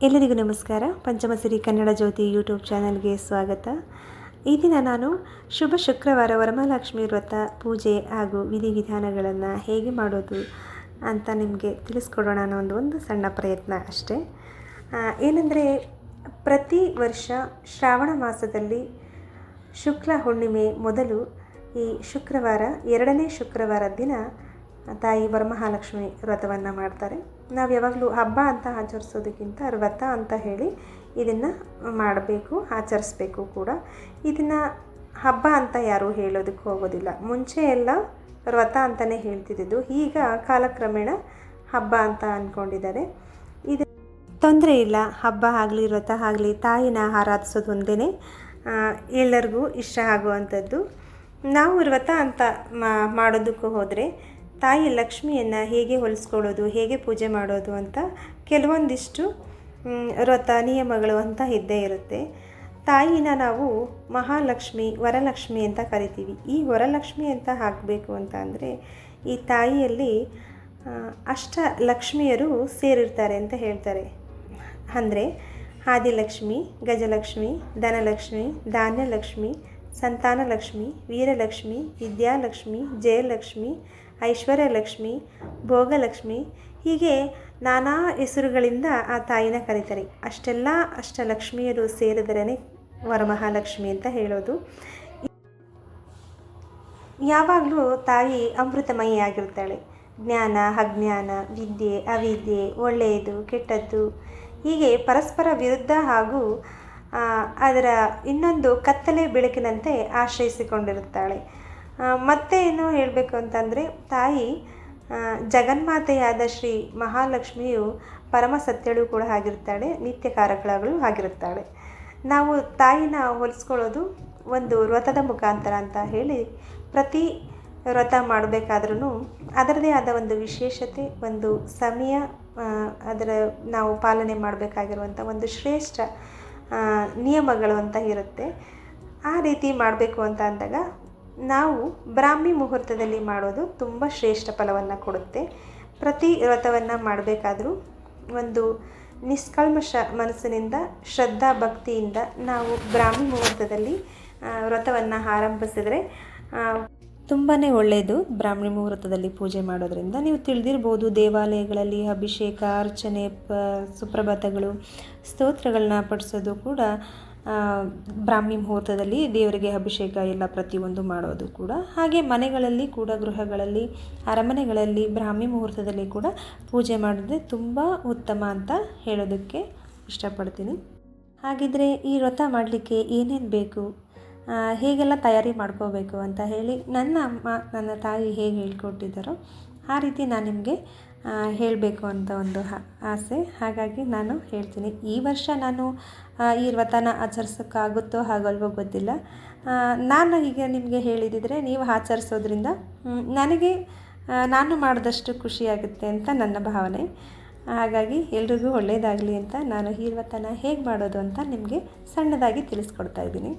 ಎಲ್ಲರಿಗೂ ನಮಸ್ಕಾರ. ಪಂಚಮಸಿರಿ ಕನ್ನಡ ಜ್ಯೋತಿ ಯೂಟ್ಯೂಬ್ ಚಾನಲ್ಗೆ ಸ್ವಾಗತ. ಈ ದಿನ ನಾನು ಶುಭ ಶುಕ್ರವಾರ ವರಮಹಾಲಕ್ಷ್ಮಿ ವ್ರತ ಪೂಜೆ ಹಾಗೂ ವಿಧಿವಿಧಾನಗಳನ್ನು ಹೇಗೆ ಮಾಡೋದು ಅಂತ ನಿಮಗೆ ತಿಳಿಸ್ಕೊಡೋಣ ಅನ್ನೋ ಒಂದು ಸಣ್ಣ ಪ್ರಯತ್ನ ಅಷ್ಟೇ. ಏನೆಂದರೆ, ಪ್ರತಿ ವರ್ಷ ಶ್ರಾವಣ ಮಾಸದಲ್ಲಿ ಶುಕ್ಲ ಹುಣ್ಣಿಮೆ ಮೊದಲು ಈ ಶುಕ್ರವಾರ, ಎರಡನೇ ಶುಕ್ರವಾರ ದಿನ ತಾಯಿ ವರಮಹಾಲಕ್ಷ್ಮಿ ವ್ರತವನ್ನು ಮಾಡ್ತಾರೆ. ನಾವು ಯಾವಾಗಲೂ ಹಬ್ಬ ಅಂತ ಆಚರಿಸೋದಕ್ಕಿಂತ ವ್ರತ ಅಂತ ಹೇಳಿ ಇದನ್ನು ಮಾಡಬೇಕು, ಆಚರಿಸ್ಬೇಕು ಕೂಡ. ಇದನ್ನು ಹಬ್ಬ ಅಂತ ಯಾರೂ ಹೇಳೋದಕ್ಕೆ ಹೋಗೋದಿಲ್ಲ. ಮುಂಚೆ ಎಲ್ಲ ವ್ರತ ಅಂತಲೇ ಹೇಳ್ತಿದ್ದು, ಈಗ ಕಾಲಕ್ರಮೇಣ ಹಬ್ಬ ಅಂತ ಅಂದ್ಕೊಂಡಿದ್ದಾರೆ. ಇದು ತೊಂದರೆ ಇಲ್ಲ, ಹಬ್ಬ ಆಗಲಿ ವ್ರತ ಆಗಲಿ ತಾಯಿನ ಆರಾಧಿಸೋದು ಒಂದೇ ಎಲ್ಲರಿಗೂ ಇಷ್ಟ ಆಗುವಂಥದ್ದು. ನಾವು ವ್ರತ ಅಂತ ಮಾಡೋದಕ್ಕೂ ಹೋದರೆ ತಾಯಿ ಲಕ್ಷ್ಮಿಯನ್ನು ಹೇಗೆ ಹೋಲಿಸ್ಕೊಳ್ಳೋದು, ಹೇಗೆ ಪೂಜೆ ಮಾಡೋದು ಅಂತ ಕೆಲವೊಂದಿಷ್ಟು ವ್ರತ ನಿಯಮಗಳು ಅಂತ ಇದ್ದೇ ಇರುತ್ತೆ. ತಾಯಿನ ನಾವು ಮಹಾಲಕ್ಷ್ಮಿ, ವರಲಕ್ಷ್ಮಿ ಅಂತ ಕರಿತೀವಿ. ಈ ವರಲಕ್ಷ್ಮಿ ಅಂತ ಹಾಕಬೇಕು ಅಂತ ಅಂದರೆ, ಈ ತಾಯಿಯಲ್ಲಿ ಅಷ್ಟ ಲಕ್ಷ್ಮಿಯರು ಸೇರಿರ್ತಾರೆ ಅಂತ ಹೇಳ್ತಾರೆ. ಅಂದರೆ ಆದಿಲಕ್ಷ್ಮಿ, ಗಜಲಕ್ಷ್ಮಿ, ಧನಲಕ್ಷ್ಮಿ, ಧಾನ್ಯಲಕ್ಷ್ಮಿ, ಸಂತಾನಲಕ್ಷ್ಮಿ, ವೀರಲಕ್ಷ್ಮಿ, ವಿದ್ಯಾಲಕ್ಷ್ಮಿ, ಜಯಲಕ್ಷ್ಮಿ, ಐಶ್ವರ್ಯಲಕ್ಷ್ಮಿ, ಭೋಗಲಕ್ಷ್ಮಿ, ಹೀಗೆ ನಾನಾ ಹೆಸರುಗಳಿಂದ ಆ ತಾಯಿನ ಕರೀತಾರೆ. ಅಷ್ಟೆಲ್ಲ ಅಷ್ಟಲಕ್ಷ್ಮಿಯರು ಸೇರಿದರೇ ವರಮಹಾಲಕ್ಷ್ಮಿ ಅಂತ ಹೇಳೋದು. ಯಾವಾಗಲೂ ತಾಯಿ ಅಮೃತಮಯಿ ಆಗಿರ್ತಾಳೆ. ಜ್ಞಾನ, ಅಜ್ಞಾನ, ವಿದ್ಯೆ, ಅವಿದ್ಯೆ, ಒಳ್ಳೆಯದು, ಕೆಟ್ಟದ್ದು, ಹೀಗೆ ಪರಸ್ಪರ ವಿರುದ್ಧ ಹಾಗೂ ಅದರ ಇನ್ನೊಂದು ಕತ್ತಲೆ ಬೆಳಕಿನಂತೆ ಆಶ್ರಯಿಸಿಕೊಂಡಿರುತ್ತಾಳೆ. ಮತ್ತೆ ಏನು ಹೇಳಬೇಕು ಅಂತಂದರೆ, ತಾಯಿ ಜಗನ್ಮಾತೆಯಾದ ಶ್ರೀ ಮಹಾಲಕ್ಷ್ಮಿಯು ಪರಮ ಸತ್ಯಳು ಕೂಡ ಆಗಿರ್ತಾಳೆ, ನಿತ್ಯ ಕಾರಕಳಗಳು ಆಗಿರುತ್ತಾಳೆ. ನಾವು ತಾಯಿನ ಹೋಲಿಸ್ಕೊಳ್ಳೋದು ಒಂದು ವ್ರತದ ಮುಖಾಂತರ ಅಂತ ಹೇಳಿ, ಪ್ರತಿ ವ್ರತ ಮಾಡಬೇಕಾದ್ರೂ ಅದರದೇ ಆದ ಒಂದು ವಿಶೇಷತೆ, ಒಂದು ಸಮಯ, ಅದರ ನಾವು ಪಾಲನೆ ಮಾಡಬೇಕಾಗಿರುವಂಥ ಒಂದು ಶ್ರೇಷ್ಠ ನಿಯಮಗಳು ಅಂತ ಇರುತ್ತೆ. ಆ ರೀತಿ ಮಾಡಬೇಕು ಅಂತ ಅಂದಾಗ ನಾವು ಬ್ರಾಹ್ಮಿ ಮುಹೂರ್ತದಲ್ಲಿ ಮಾಡೋದು ತುಂಬ ಶ್ರೇಷ್ಠ ಫಲವನ್ನು ಕೊಡುತ್ತೆ. ಪ್ರತಿ ವ್ರತವನ್ನು ಮಾಡಬೇಕಾದ್ರೂ ಒಂದು ನಿಷ್ಕಲ್ಮಶ ಮನಸ್ಸಿನಿಂದ, ಶ್ರದ್ಧಾ ಭಕ್ತಿಯಿಂದ ನಾವು ಬ್ರಾಹ್ಮಿ ಮುಹೂರ್ತದಲ್ಲಿ ವ್ರತವನ್ನು ಆರಂಭಿಸಿದರೆ ತುಂಬಾ ಒಳ್ಳೆಯದು. ಬ್ರಾಹ್ಮಿ ಮುಹೂರ್ತದಲ್ಲಿ ಪೂಜೆ ಮಾಡೋದ್ರಿಂದ ನೀವು ತಿಳಿದಿರ್ಬೋದು, ದೇವಾಲಯಗಳಲ್ಲಿ ಅಭಿಷೇಕ, ಅರ್ಚನೆ, ಸುಪ್ರಭಾತಗಳು, ಸ್ತೋತ್ರಗಳನ್ನ ಪಠಿಸೋದು ಕೂಡ ಬ್ರಾಹ್ಮಿ ಮುಹೂರ್ತದಲ್ಲಿ ದೇವರಿಗೆ ಅಭಿಷೇಕ ಎಲ್ಲ ಪ್ರತಿಯೊಂದು ಮಾಡೋದು ಕೂಡ. ಹಾಗೆ ಮನೆಗಳಲ್ಲಿ ಕೂಡ, ಗೃಹಗಳಲ್ಲಿ, ಅರಮನೆಗಳಲ್ಲಿ ಬ್ರಾಹ್ಮಿ ಮುಹೂರ್ತದಲ್ಲಿ ಕೂಡ ಪೂಜೆ ಮಾಡಿದ್ರೆ ತುಂಬ ಉತ್ತಮ ಅಂತ ಹೇಳೋದಕ್ಕೆ ಇಷ್ಟಪಡ್ತೀನಿ. ಹಾಗಿದ್ರೆ ಈ ವ್ರತ ಮಾಡಲಿಕ್ಕೆ ಏನೇನು ಬೇಕು, ಹೇಗೆಲ್ಲ ತಯಾರಿ ಮಾಡ್ಕೋಬೇಕು ಅಂತ ಹೇಳಿ ನನ್ನ ಅಮ್ಮ, ನನ್ನ ತಾಯಿ ಹೇಗೆ ಹೇಳ್ಕೊಟ್ಟಿದ್ದಾರೋ ಆ ರೀತಿ ನಾನು ನಿಮಗೆ ಹೇಳಬೇಕು ಅಂತ ಒಂದು ಆಸೆ. ಹಾಗಾಗಿ ನಾನು ಹೇಳ್ತೀನಿ. ಈ ವರ್ಷ ನಾನು ಈ ವ್ರತನ ಆಚರಿಸೋಕ್ಕಾಗುತ್ತೋ ಆಗಲ್ವೋ ಗೊತ್ತಿಲ್ಲ. ನಾನು ಈಗ ನಿಮಗೆ ಹೇಳಿದಿದ್ರೆ ನೀವು ಆಚರಿಸೋದ್ರಿಂದ ನನಗೆ ನಾನು ಮಾಡಿದಷ್ಟು ಖುಷಿಯಾಗುತ್ತೆ ಅಂತ ನನ್ನ ಭಾವನೆ. ಹಾಗಾಗಿ ಎಲ್ರಿಗೂ ಒಳ್ಳೆಯದಾಗಲಿ ಅಂತ ನಾನು ಈ ವ್ರತನ ಹೇಗೆ ಮಾಡೋದು ಅಂತ ನಿಮಗೆ ಸಣ್ಣದಾಗಿ ತಿಳಿಸ್ಕೊಡ್ತಾ ಇದ್ದೀನಿ.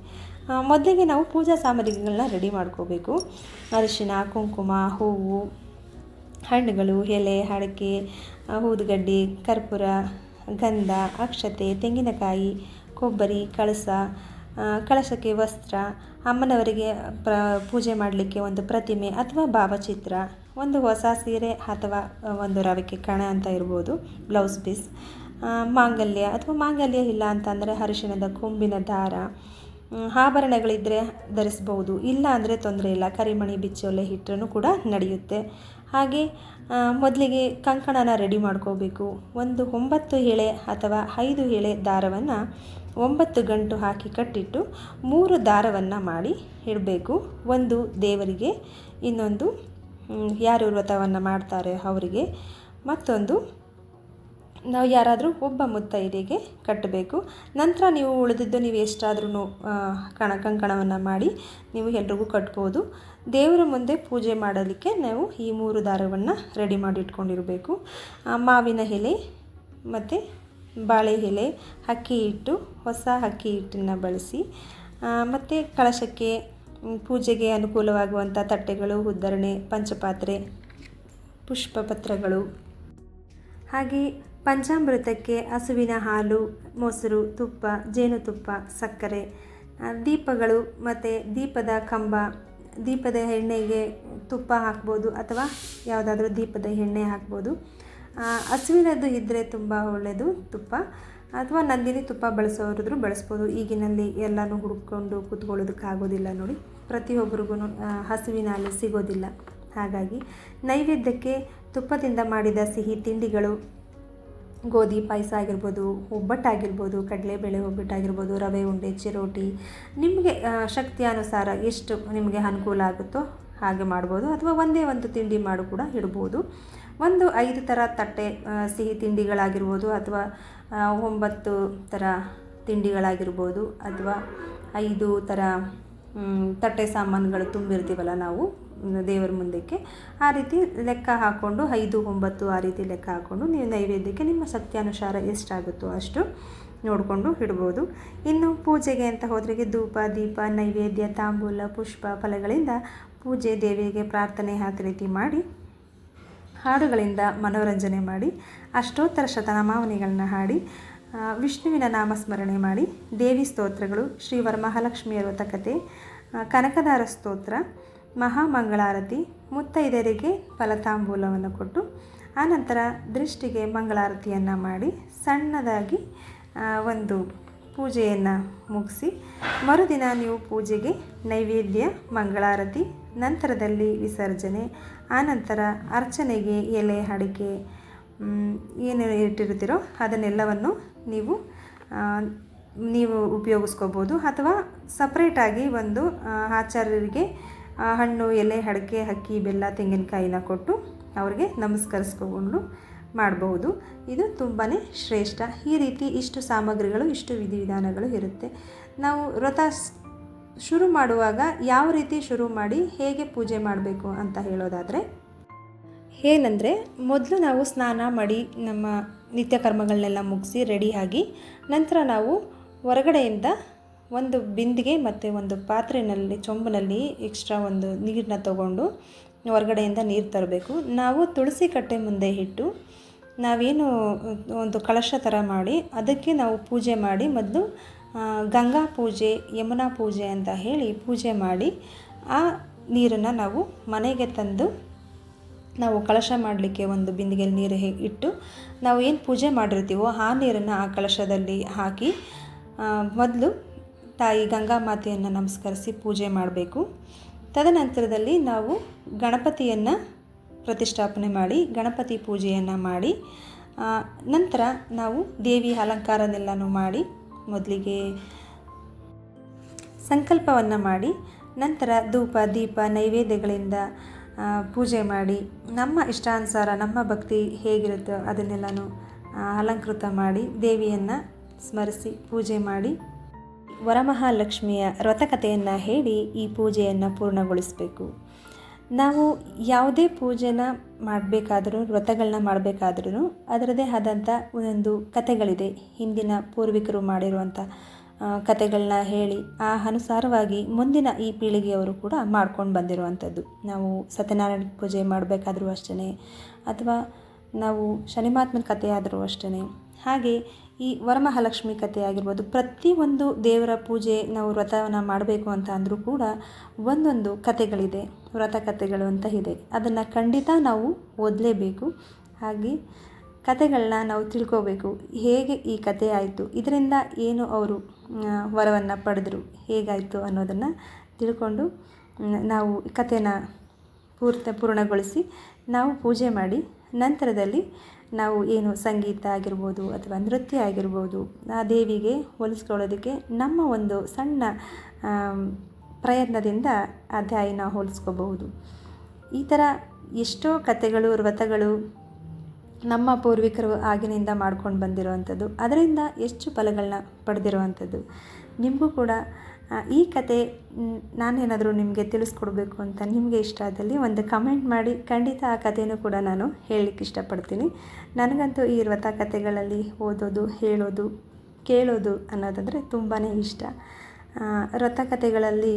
ಮೊದಲಿಗೆ ನಾವು ಪೂಜಾ ಸಾಮಗ್ರಿಗಳನ್ನ ರೆಡಿ ಮಾಡ್ಕೋಬೇಕು. ಅರಿಶಿನ, ಕುಂಕುಮ, ಹೂವು, ಹಣ್ಣುಗಳು, ಎಲೆ, ಅಡಿಕೆ, ಊದುಗಡ್ಡಿ, ಕರ್ಪೂರ, ಗಂಧ, ಅಕ್ಷತೆ, ತೆಂಗಿನಕಾಯಿ, ಕೊಬ್ಬರಿ, ಕಳಸ, ಕಳಶಕ್ಕೆ ವಸ್ತ್ರ, ಅಮ್ಮನವರಿಗೆ ಪೂಜೆ ಮಾಡಲಿಕ್ಕೆ ಒಂದು ಪ್ರತಿಮೆ ಅಥವಾ ಭಾವಚಿತ್ರ, ಒಂದು ಹೊಸ ಸೀರೆ ಅಥವಾ ಒಂದು ರವಿಕೆ ಕಣ ಅಂತ ಇರ್ಬೋದು, ಬ್ಲೌಸ್ ಪೀಸ್, ಮಾಂಗಲ್ಯ ಅಥವಾ ಮಾಂಗಲ್ಯ ಇಲ್ಲ ಅಂತಂದರೆ ಅರಿಶಿಣದ ಕೊಂಬಿನ ದಾರ, ಆಭರಣಗಳಿದ್ದರೆ ಧರಿಸ್ಬೋದು, ಇಲ್ಲ ಅಂದರೆ ತೊಂದರೆ ಇಲ್ಲ, ಕರಿಮಣಿ ಬಿಚ್ಚೋಲೆ ಇಟ್ಟರೂ ಕೂಡ ನಡೆಯುತ್ತೆ. ಹಾಗೆ ಮೊದಲಿಗೆ ಕಂಕಣನ ರೆಡಿ ಮಾಡ್ಕೋಬೇಕು. ಒಂದು 9 ಎಳೆ ಅಥವಾ 5 ಎಳೆ ದಾರವನ್ನು 9 ಗಂಟು ಹಾಕಿ ಕಟ್ಟಿಟ್ಟು 3 ದಾರವನ್ನು ಮಾಡಿ ಇಡಬೇಕು. ಒಂದು ದೇವರಿಗೆ, ಇನ್ನೊಂದು ಯಾರು ವ್ರತವನ್ನು ಮಾಡ್ತಾರೆ ಅವರಿಗೆ, ಮತ್ತೊಂದು ನಾವು ಯಾರಾದರೂ ಒಬ್ಬ ಮುತ್ತೈದೆಗೆ ಕಟ್ಟಬೇಕು. ನಂತರ ನೀವು ಉಳಿದಿದ್ದು ನೀವು ಎಷ್ಟಾದ್ರೂ ಕಂಕಣವನ್ನು ಮಾಡಿ ನೀವು ಎಲ್ರಿಗೂ ಕಟ್ಬೋದು. ದೇವರ ಮುಂದೆ ಪೂಜೆ ಮಾಡಲಿಕ್ಕೆ ನಾವು ಈ 3 ದಾರವನ್ನು ರೆಡಿ ಮಾಡಿ ಇಟ್ಕೊಂಡಿರಬೇಕು. ಮಾವಿನ ಎಲೆ ಮತ್ತು ಬಾಳೆ ಎಲೆ, ಅಕ್ಕಿ ಹಿಟ್ಟು, ಹೊಸ ಅಕ್ಕಿ ಹಿಟ್ಟನ್ನು ಬಳಸಿ, ಮತ್ತು ಕಳಶಕ್ಕೆ ಪೂಜೆಗೆ ಅನುಕೂಲವಾಗುವಂಥ ತಟ್ಟೆಗಳು, ಉದ್ದರಣೆ, ಪಂಚಪಾತ್ರೆ, ಪುಷ್ಪಪತ್ರಗಳು, ಹಾಗೆ ಪಂಚಾಮೃತಕ್ಕೆ ಹಸುವಿನ ಹಾಲು, ಮೊಸರು, ತುಪ್ಪ, ಜೇನುತುಪ್ಪ, ಸಕ್ಕರೆ, ದೀಪಗಳು ಮತ್ತು ದೀಪದ ಕಂಬ, ದೀಪದ ಎಣ್ಣೆಗೆ ತುಪ್ಪ ಹಾಕ್ಬೋದು ಅಥವಾ ಯಾವುದಾದ್ರೂ ದೀಪದ ಎಣ್ಣೆ ಹಾಕ್ಬೋದು. ಹಸುವಿನದ್ದು ಇದ್ದರೆ ತುಂಬ ಒಳ್ಳೆಯದು ತುಪ್ಪ, ಅಥವಾ ನಂದಿನಿ ತುಪ್ಪ ಬಳಸೋರಿದ್ರು ಬಳಸ್ಬೋದು. ಈಗಿನಲ್ಲಿ ಎಲ್ಲನೂ ಹುಡುಕೊಂಡು ಕೂತ್ಕೊಳ್ಳೋದಕ್ಕಾಗೋದಿಲ್ಲ ನೋಡಿ, ಪ್ರತಿಯೊಬ್ಬರಿಗೂ ಹಸುವಿನ ಹಾಲು ಸಿಗೋದಿಲ್ಲ. ಹಾಗಾಗಿ ನೈವೇದ್ಯಕ್ಕೆ ತುಪ್ಪದಿಂದ ಮಾಡಿದ ಸಿಹಿ ತಿಂಡಿಗಳು, ಗೋಧಿ ಪಾಯಸ ಆಗಿರ್ಬೋದು, ಒಬ್ಬಟ್ಟಾಗಿರ್ಬೋದು, ಕಡಲೆಬೇಳೆ ಒಬ್ಬಟ್ಟಾಗಿರ್ಬೋದು, ರವೆ ಉಂಡೆ, ಚಿರೋಟಿ, ನಿಮಗೆ ಶಕ್ತಿಯಾನುಸಾರ ಎಷ್ಟು ನಿಮಗೆ ಅನುಕೂಲ ಆಗುತ್ತೋ ಹಾಗೆ ಮಾಡ್ಬೋದು. ಅಥವಾ ಒಂದೇ ಒಂದು ತಿಂಡಿ ಮಾಡು ಕೂಡ ಇಡ್ಬೋದು. ಒಂದು 5 ಥರ ತಟ್ಟೆ ಸಿಹಿ ತಿಂಡಿಗಳಾಗಿರ್ಬೋದು, ಅಥವಾ 9 ಥರ ತಿಂಡಿಗಳಾಗಿರ್ಬೋದು, ಅಥವಾ 5 ಥರ ತಟ್ಟೆ ಸಾಮಾನುಗಳು ತುಂಬಿರ್ತೀವಲ್ಲ ನಾವು ದೇವರ ಮುಂದಕ್ಕೆ, ಆ ರೀತಿ ಲೆಕ್ಕ ಹಾಕ್ಕೊಂಡು 5, 9 ಆ ರೀತಿ ಲೆಕ್ಕ ಹಾಕ್ಕೊಂಡು ನೀವು ನೈವೇದ್ಯಕ್ಕೆ ನಿಮ್ಮ ಶಕ್ತಿಯಾನುಸಾರ ಎಷ್ಟಾಗುತ್ತೋ ಅಷ್ಟು ನೋಡಿಕೊಂಡು ಇಡ್ಬೋದು. ಇನ್ನು ಪೂಜೆಗೆ ಅಂತ ಹೋದ್ರಿಗೆ ಧೂಪ, ದೀಪ, ನೈವೇದ್ಯ, ತಾಂಬೂಲ, ಪುಷ್ಪ, ಫಲಗಳಿಂದ ಪೂಜೆ, ದೇವಿಗೆ ಪ್ರಾರ್ಥನೆ ಆ ರೀತಿ ಮಾಡಿ, ಹಾಡುಗಳಿಂದ ಮನೋರಂಜನೆ ಮಾಡಿ, ಅಷ್ಟೋತ್ತರ ಶತನಾಮಾವನಿಗಳನ್ನ ಹಾಡಿ, ವಿಷ್ಣುವಿನ ನಾಮಸ್ಮರಣೆ ಮಾಡಿ, ದೇವಿ ಸ್ತೋತ್ರಗಳು, ಶ್ರೀ ವರಮಹಾಲಕ್ಷ್ಮಿಯ ವ್ರತಕಥೆ, ಕನಕದಾರ ಸ್ತೋತ್ರ, ಮಹಾಮಂಗಳಾರತಿ, ಮುತ್ತೈದೆಯರಿಗೆ ಫಲತಾಂಬೂಲವನ್ನು ಕೊಟ್ಟು, ಆನಂತರ ದೃಷ್ಟಿಗೆ ಮಂಗಳಾರತಿಯನ್ನು ಮಾಡಿ, ಸಣ್ಣದಾಗಿ ಒಂದು ಪೂಜೆಯನ್ನು ಮುಗಿಸಿ, ಮರುದಿನ ನೀವು ಪೂಜೆಗೆ ನೈವೇದ್ಯ, ಮಂಗಳಾರತಿ, ನಂತರದಲ್ಲಿ ವಿಸರ್ಜನೆ, ಆನಂತರ ಅರ್ಚನೆಗೆ ಎಲೆ, ಅಡಿಕೆ ಏನು ಇಟ್ಟಿರ್ತೀರೋ ಅದನ್ನೆಲ್ಲವನ್ನು ನೀವು ಉಪಯೋಗಿಸ್ಕೋಬೋದು. ಅಥವಾ ಸಪ್ರೇಟಾಗಿ ಒಂದು ಆಚಾರ್ಯರಿಗೆ ಹಣ್ಣು, ಎಲೆ, ಅಡಿಕೆ, ಅಕ್ಕಿ, ಬೆಲ್ಲ, ತೆಂಗಿನಕಾಯಿನ ಕೊಟ್ಟು ಅವ್ರಿಗೆ ನಮಸ್ಕರಿಸ್ಕೊಂಡು ಮಾಡಬಹುದು. ಇದು ತುಂಬಾ ಶ್ರೇಷ್ಠ. ಈ ರೀತಿ ಇಷ್ಟು ಸಾಮಗ್ರಿಗಳು, ಇಷ್ಟು ವಿಧಿವಿಧಾನಗಳು ಇರುತ್ತೆ. ನಾವು ವ್ರತ ಶುರು ಮಾಡುವಾಗ ಯಾವ ರೀತಿ ಶುರು ಮಾಡಿ ಹೇಗೆ ಪೂಜೆ ಮಾಡಬೇಕು ಅಂತ ಹೇಳೋದಾದರೆ, ಏನಂದರೆ ಮೊದಲು ನಾವು ಸ್ನಾನ ಮಾಡಿ ನಮ್ಮ ನಿತ್ಯ ಕರ್ಮಗಳನ್ನೆಲ್ಲ ಮುಗಿಸಿ ರೆಡಿಯಾಗಿ, ನಂತರ ನಾವು ಹೊರಗಡೆಯಿಂದ ಒಂದು ಬಿಂದಿಗೆ ಮತ್ತು ಒಂದು ಪಾತ್ರೆಯಲ್ಲಿ, ಚೊಂಬಿನಲ್ಲಿ ಎಕ್ಸ್ಟ್ರಾ ಒಂದು ನೀರನ್ನ ತಗೊಂಡು ಹೊರಗಡೆಯಿಂದ ನೀರು ತರಬೇಕು. ನಾವು ತುಳಸಿ ಕಟ್ಟೆ ಮುಂದೆ ಇಟ್ಟು ನಾವೇನು ಒಂದು ಕಳಶ ಥರ ಮಾಡಿ ಅದಕ್ಕೆ ನಾವು ಪೂಜೆ ಮಾಡಿ, ಮೊದಲು ಗಂಗಾ ಪೂಜೆ, ಯಮುನಾ ಪೂಜೆ ಅಂತ ಹೇಳಿ ಪೂಜೆ ಮಾಡಿ, ಆ ನೀರನ್ನು ನಾವು ಮನೆಗೆ ತಂದು ನಾವು ಕಳಶ ಮಾಡಲಿಕ್ಕೆ ಒಂದು ಬಿಂದಿಗೆಯಲ್ಲಿ ನೀರು ಇಟ್ಟು, ನಾವು ಏನು ಪೂಜೆ ಮಾಡಿರ್ತೀವೋ ಆ ನೀರನ್ನು ಆ ಕಳಶದಲ್ಲಿ ಹಾಕಿ ಮೊದಲು ತಾಯಿ ಗಂಗಾ ಮಾತೆಯನ್ನು ನಮಸ್ಕರಿಸಿ ಪೂಜೆ ಮಾಡಬೇಕು. ತದನಂತರದಲ್ಲಿ ನಾವು ಗಣಪತಿಯನ್ನು ಪ್ರತಿಷ್ಠಾಪನೆ ಮಾಡಿ ಗಣಪತಿ ಪೂಜೆಯನ್ನು ಮಾಡಿ, ನಂತರ ನಾವು ದೇವಿ ಅಲಂಕಾರನೆಲ್ಲನೂ ಮಾಡಿ, ಮೊದಲಿಗೆ ಸಂಕಲ್ಪವನ್ನು ಮಾಡಿ, ನಂತರ ಧೂಪ, ದೀಪ, ನೈವೇದ್ಯಗಳಿಂದ ಪೂಜೆ ಮಾಡಿ, ನಮ್ಮ ಇಷ್ಟಾನುಸಾರ ನಮ್ಮ ಭಕ್ತಿ ಹೇಗಿರುತ್ತೋ ಅದನ್ನೆಲ್ಲನೂ ಅಲಂಕೃತ ಮಾಡಿ ದೇವಿಯನ್ನು ಸ್ಮರಿಸಿ ಪೂಜೆ ಮಾಡಿ, ವರಮಹಾಲಕ್ಷ್ಮಿಯ ವ್ರತಕಥೆಯನ್ನು ಹೇಳಿ ಈ ಪೂಜೆಯನ್ನು ಪೂರ್ಣಗೊಳಿಸಬೇಕು. ನಾವು ಯಾವುದೇ ಪೂಜೆನ ಮಾಡಬೇಕಾದ್ರೂ, ವ್ರತಗಳನ್ನ ಮಾಡಬೇಕಾದ್ರೂ ಅದರದೇ ಆದಂಥ ಒಂದೊಂದು ಕಥೆಗಳಿದೆ. ಹಿಂದಿನ ಪೂರ್ವಿಕರು ಮಾಡಿರುವಂಥ ಕಥೆಗಳನ್ನ ಹೇಳಿ ಆ ಅನುಸಾರವಾಗಿ ಮುಂದಿನ ಈ ಪೀಳಿಗೆಯವರು ಕೂಡ ಮಾಡ್ಕೊಂಡು ಬಂದಿರುವಂಥದ್ದು. ನಾವು ಸತ್ಯನಾರಾಯಣ ಪೂಜೆ ಮಾಡಬೇಕಾದ್ರೂ ಅಷ್ಟೇ, ಅಥವಾ ನಾವು ಶನಿಮಾತ್ಮನ ಕಥೆ ಆದರೂ ಅಷ್ಟೇ, ಹಾಗೆ ಈ ವರಮಹಾಲಕ್ಷ್ಮಿ ಕಥೆ ಆಗಿರ್ಬೋದು, ಪ್ರತಿಯೊಂದು ದೇವರ ಪೂಜೆ ನಾವು ವ್ರತವನ್ನು ಮಾಡಬೇಕು ಅಂತ ಅಂದರೂ ಕೂಡ ಒಂದೊಂದು ಕಥೆಗಳಿದೆ, ವ್ರತ ಕಥೆಗಳು ಅಂತ ಇದೆ. ಅದನ್ನು ಖಂಡಿತ ನಾವು ಓದಲೇಬೇಕು. ಹಾಗೆ ಕಥೆಗಳನ್ನ ನಾವು ತಿಳ್ಕೋಬೇಕು. ಹೇಗೆ ಈ ಕಥೆ ಆಯಿತು, ಇದರಿಂದ ಏನು ಅವರು ವರವನ್ನು ಪಡೆದರು, ಹೇಗಾಯಿತು ಅನ್ನೋದನ್ನು ತಿಳ್ಕೊಂಡು ನಾವು ಕಥೆನ ಪೂರ್ಣಗೊಳಿಸಿ ನಾವು ಪೂಜೆ ಮಾಡಿ, ನಂತರದಲ್ಲಿ ನಾವು ಏನು ಸಂಗೀತ ಆಗಿರ್ಬೋದು ಅಥವಾ ನೃತ್ಯ ಆಗಿರ್ಬೋದು ಆ ದೇವಿಗೆ ಹೋಲಿಸ್ಕೊಳ್ಳೋದಕ್ಕೆ ನಮ್ಮ ಒಂದು ಸಣ್ಣ ಪ್ರಯತ್ನದಿಂದ ಆ ಧ್ಯಾಯಿನ ಹೋಲಿಸ್ಕೋಬಹುದು. ಈ ಥರ ಎಷ್ಟೋ ಕಥೆಗಳು, ವ್ರತಗಳು ನಮ್ಮ ಪೂರ್ವಿಕರು ಆಗಿನಿಂದ ಮಾಡ್ಕೊಂಡು ಬಂದಿರುವಂಥದ್ದು, ಅದರಿಂದ ಎಷ್ಟು ಫಲಗಳನ್ನ ಪಡೆದಿರುವಂಥದ್ದು. ನಿಮಗೂ ಕೂಡ ಈ ಕತೆ ನಾನೇನಾದರೂ ನಿಮಗೆ ತಿಳಿಸ್ಕೊಡ್ಬೇಕು ಅಂತ ನಿಮಗೆ ಇಷ್ಟ ಆದಲ್ಲಿ ಒಂದು ಕಮೆಂಟ್ ಮಾಡಿ, ಖಂಡಿತ ಆ ಕಥೆನೂ ಕೂಡ ನಾನು ಹೇಳಲಿಕ್ಕೆ ಇಷ್ಟಪಡ್ತೀನಿ. ನನಗಂತೂ ಈ ವ್ರತ ಕಥೆಗಳಲ್ಲಿ ಓದೋದು, ಹೇಳೋದು, ಕೇಳೋದು ಅನ್ನೋದಂದರೆ ತುಂಬಾ ಇಷ್ಟ. ವ್ರತ ಕಥೆಗಳಲ್ಲಿ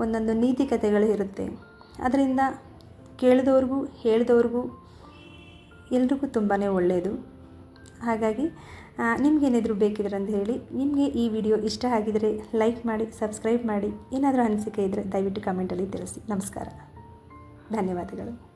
ಒಂದೊಂದು ನೀತಿ ಕಥೆಗಳು ಇರುತ್ತೆ. ಅದರಿಂದ ಕೇಳಿದವ್ರಿಗೂ ಹೇಳಿದವ್ರಿಗೂ ಎಲ್ರಿಗೂ ತುಂಬಾ ಒಳ್ಳೆಯದು. ಹಾಗಾಗಿ ನಿಮಗೇನಿದ್ರು ಬೇಕಿದ್ರೆ ಅಂತ ಹೇಳಿ. ನಿಮಗೆ ಈ ವಿಡಿಯೋ ಇಷ್ಟ ಆಗಿದರೆ ಲೈಕ್ ಮಾಡಿ, ಸಬ್ಸ್ಕ್ರೈಬ್ ಮಾಡಿ. ಏನಾದರೂ ಅನಿಸಿಕೆ ಇದ್ದರೆ ದಯವಿಟ್ಟು ಕಮೆಂಟಲ್ಲಿ ತಿಳಿಸಿ. ನಮಸ್ಕಾರ, ಧನ್ಯವಾದಗಳು.